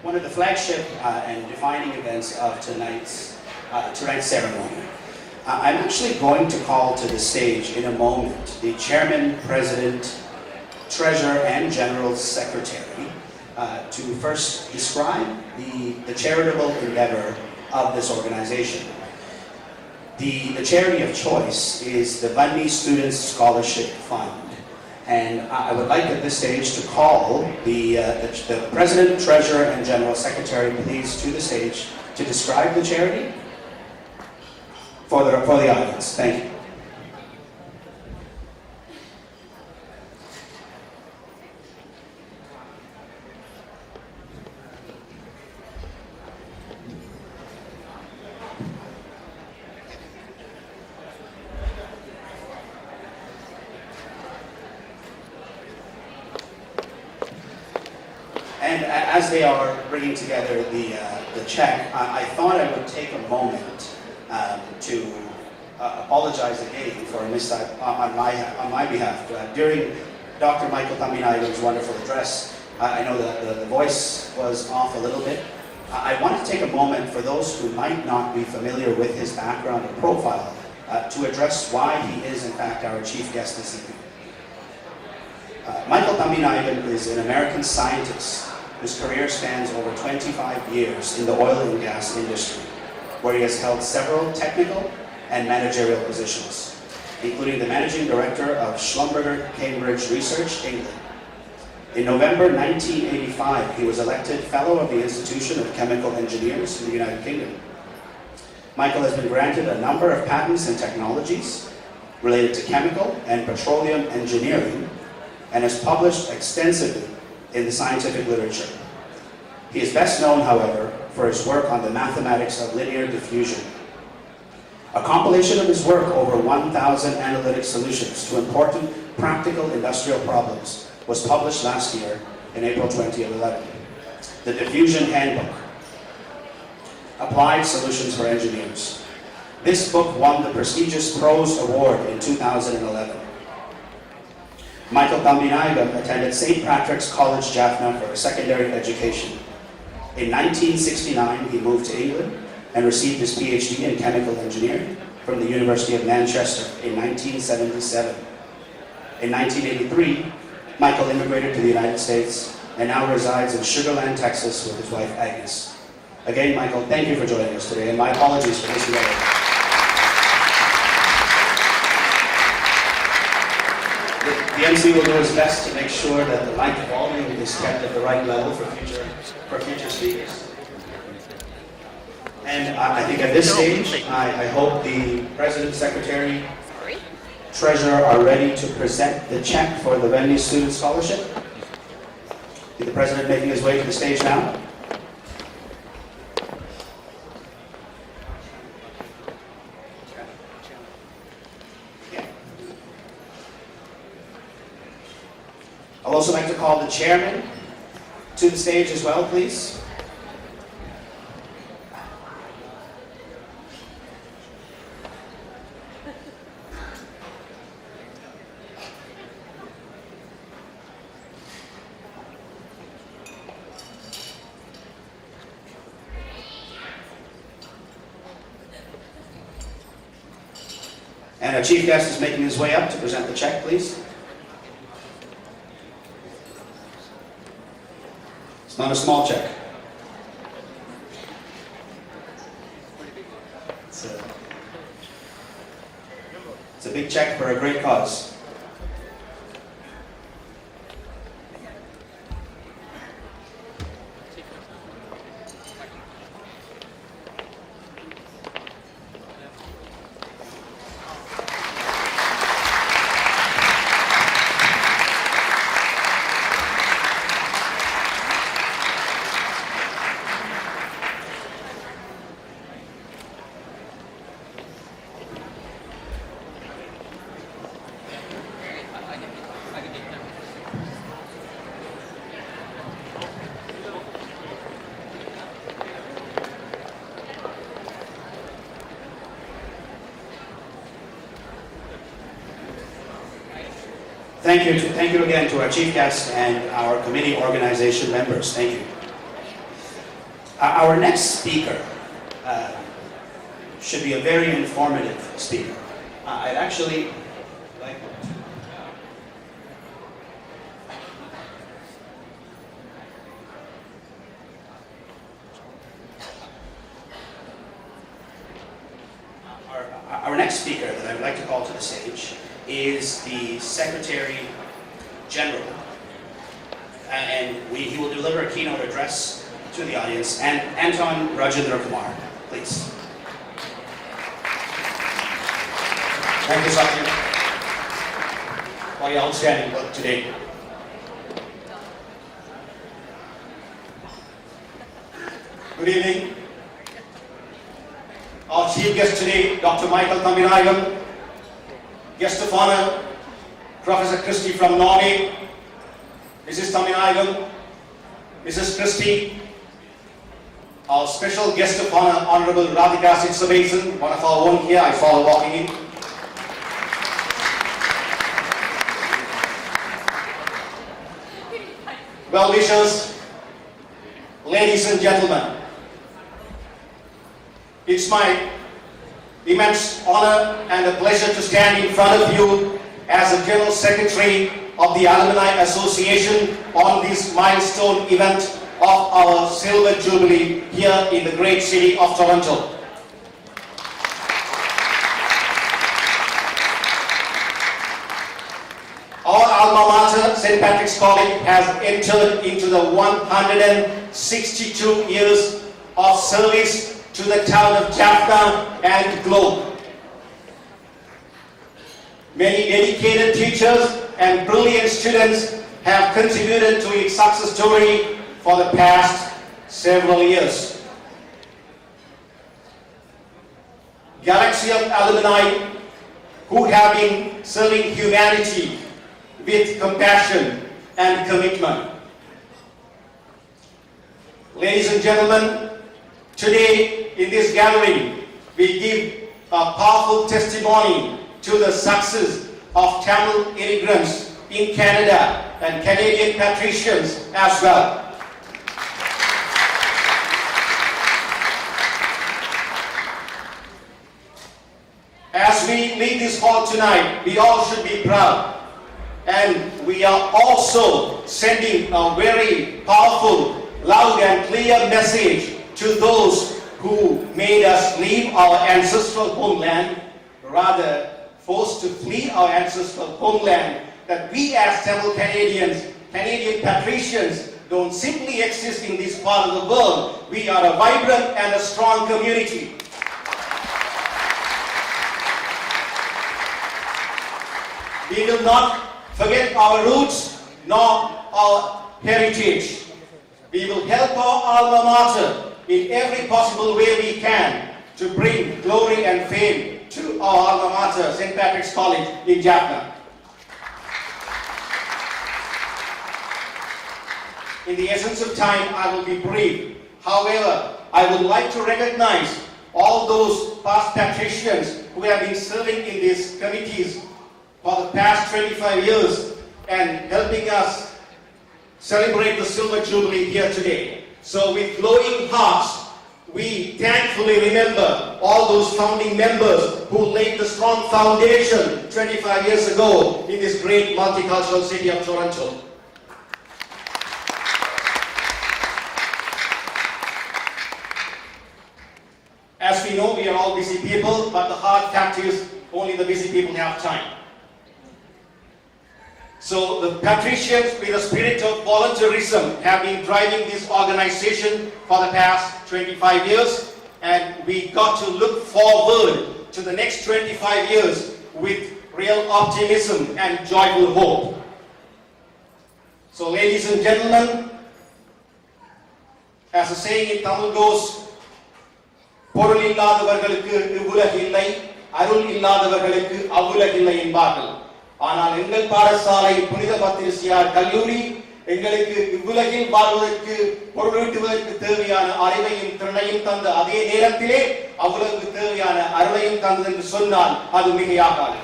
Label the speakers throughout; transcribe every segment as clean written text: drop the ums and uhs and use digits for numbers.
Speaker 1: one of the flagship and defining events of tonight's ceremony. I'm actually going to call to the stage in a moment the Chairman, President, Treasurer, and General Secretary to first describe the charitable endeavor of this organization. The charity of choice is the Bundy Students Scholarship Fund. And I would like at this stage to call the President, Treasurer, and General Secretary, please, to the stage to describe the charity for the audience. Thank you. And as they are bringing together the check, I thought I would take a moment to apologize again for a mishap on my behalf. During Dr. Michael Taminayo's wonderful address, I know that the voice was off a little bit. I want to take a moment for those who might not be familiar with his background and profile to address why he is in fact our chief guest this evening. Michael Taminayo is an American scientist whose career spans over 25 years in the oil and gas industry, where he has held several technical and managerial positions, including the Managing Director of Schlumberger Cambridge Research, England. In November 1985, he was elected Fellow of the Institution of Chemical Engineers in the United Kingdom. Michael has been granted a number of patents and technologies related to chemical and petroleum engineering, and has published extensively in the scientific literature. He is best known, however, for his work on the mathematics of linear diffusion. A compilation of his work over 1,000 analytic solutions to important practical industrial problems was published last year in April 2011. The Diffusion Handbook, Applied Solutions for Engineers. This book won the prestigious Prose Award in 2011. Michael Taminayo attended St. Patrick's College, Jaffna for a secondary education. In 1969, he moved to England and received his PhD in chemical engineering from the University of Manchester in 1977. In 1983, Michael immigrated to the United States and now resides in Sugar Land, Texas with his wife Agnes. Again, Michael, thank you for joining us today, and my apologies for missing out. The MC will do his best to make sure that the mic volume is kept at the right level for future speakers. And I think at this stage, I hope the President, Secretary, Treasurer are ready to present the check for the Bundy Student Scholarship. Is the President making his way to the stage now? I'd also like to call the Chairman to the stage as well, please. And our Chief Guest is making his way up to present the check, please. It's not a small check. It's a big check for a great cause. Thank you again to our Chief Guest and our committee organization members. Thank you. Our next speaker should be a very informative speaker. I'd actually like... Our next speaker that I would like to call to the stage is the Secretary General. And he will deliver a keynote address to the audience. And Anton Rajinthrakumar, please.
Speaker 2: Thank you, Satya, for your outstanding work today. Good evening. Our chief guest today, Dr. Michael Thamminayagam, guest of honor, Professor Christie from Norway, Mrs. Thamminayagam, Mrs. Christie, our special guest of honor, Honorable Radhika Sitsabason, one of our own here, I saw her walking in. Well-wishers, ladies and gentlemen, it's my immense honor and a pleasure to stand in front of you as the General Secretary of the Alumni Association on this milestone event of our Silver Jubilee here in the great city of Toronto. Our alma mater, St. Patrick's College, has entered into the 162 years of service to the town of Jaffna and globe. Many dedicated teachers and brilliant students have contributed to its success story for the past several years. Galaxy of alumni who have been serving humanity with compassion and commitment. Ladies and gentlemen, today in this gathering, we give a powerful testimony to the success of Tamil immigrants in Canada and Canadian patricians as well. As we leave this hall tonight, we all should be proud. And we are also sending a very powerful, loud and clear message to those who made us leave our ancestral homeland, rather forced to flee our ancestral homeland, that we as Tamil Canadians, Canadian patricians, don't simply exist in this part of the world. We are a vibrant and a strong community. We will not forget our roots nor our heritage. We will help our alma mater in every possible way we can to bring glory and fame to our alma mater, St. Patrick's College in Jaffna. In the essence of time, I will be brief. However, I would like to recognize all those past patricians who have been serving in these committees for the past 25 years and helping us celebrate the Silver Jubilee here today. So with glowing hearts, we thankfully remember all those founding members who laid the strong foundation 25 years ago in this great multicultural city of Toronto. As we know, we are all busy people, but the hard fact is only the busy people have time. So the patricians with a spirit of volunteerism have been driving this organization for the past 25 years, and we got to look forward to the next 25 years with real optimism and joyful hope. So ladies and gentlemen, as the saying in Tamil goes, பொருள் இல்லாதவர்களுக்கு இவ்வுலகு இல்லை, அருள் இல்லாதவர்களுக்கு அவ்வுலகு இல்லை என்பார்கள். ஆனால் எங்கள் பாடசாலை புனித பத்திரிசியார் கல்லூரி எங்களுக்கு இவ்வுலகில் வாழ்வதற்கு பொருளீட்டுவதற்கு தேவையான அறிவையும் திறனையும் தந்த அதே நேரத்திலே அவ்வுலகுக்கு தேவையான அருளையும் தந்தது என்று சொன்னால் அது மிகையாகாது.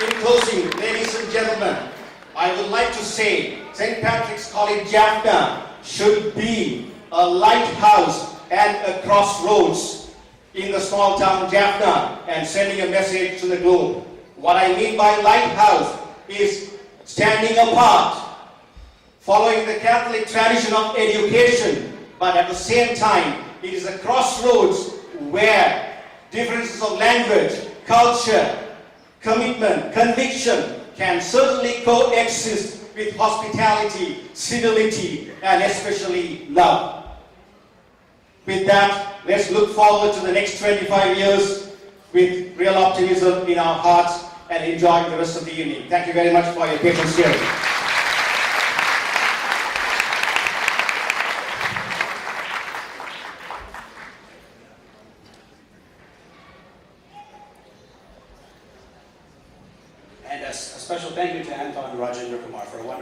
Speaker 2: In closing, ladies and gentlemen, I would like to say St. Patrick's College, Jaffna should be a lighthouse and a crossroads in the small town Jaffna and sending a message to the globe. What I mean by lighthouse is standing apart, following the Catholic tradition of education, but at the same time, it is a crossroads where differences of language, culture, commitment, conviction can certainly coexist with hospitality, civility, and especially love. With that, let's look forward to the next 25 years with real optimism in our hearts and enjoy the rest of the evening. Thank you very much for your patience here.
Speaker 1: And a special thank you to Anton Rajinthrakumar for a wonderful